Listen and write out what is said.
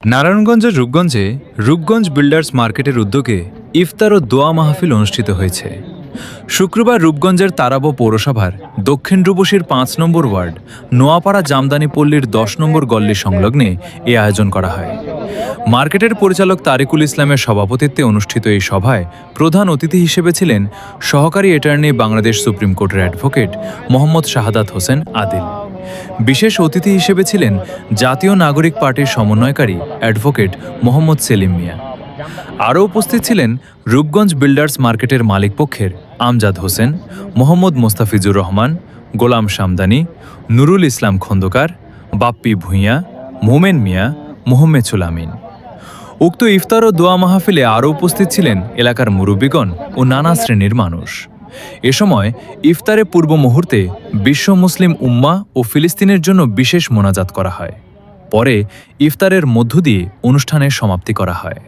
নারায়ণগঞ্জের রূপগঞ্জে রূপগঞ্জ বিল্ডার্স মার্কেটের উদ্যোগে ইফতার ও দোয়া মাহফিল অনুষ্ঠিত হয়েছে। শুক্রবার রূপগঞ্জের তারাব পৌরসভার দক্ষিণ রূপসীর ৫ নম্বর ওয়ার্ড নোয়াপাড়া জামদানি পল্লীর ১০ নম্বর গল্লি সংলগ্নে এ আয়োজন করা হয়। মার্কেটের পরিচালক তারিকুল ইসলামের সভাপতিত্বে অনুষ্ঠিত এই সভায় প্রধান অতিথি হিসেবে ছিলেন সহকারী অ্যাটর্নি বাংলাদেশ সুপ্রিম কোর্টের অ্যাডভোকেট মোহাম্মদ শাহাদাত হোসেন আদিল। বিশেষ অতিথি হিসেবে ছিলেন জাতীয় নাগরিক পার্টির সমন্বয়কারী অ্যাডভোকেট মোহাম্মদ সেলিম মিয়া। আরও উপস্থিত ছিলেন রূপগঞ্জ বিল্ডার্স মার্কেটের মালিকপক্ষের আমজাদ হোসেন, মোহাম্মদ মোস্তাফিজুর রহমান, গোলাম শামদানি, নুরুল ইসলাম খন্দকার, বাপ্পি ভূঁইয়া, মোমেন মিয়া, মোহাম্মেদুল আমিন। উক্ত ইফতার ও দোয়া মাহফিলে আরও উপস্থিত ছিলেন এলাকার মুরব্বীগণ ও নানা শ্রেণীর মানুষ। এ সময় ইফতারে পূর্ব মুহূর্তে বিশ্ব মুসলিম উম্মাহ ও ফিলিস্তিনের জন্য বিশেষ মোনাজাত করা হয়। পরে ইফতারের মধ্য দিয়ে অনুষ্ঠানের সমাপ্তি করা হয়।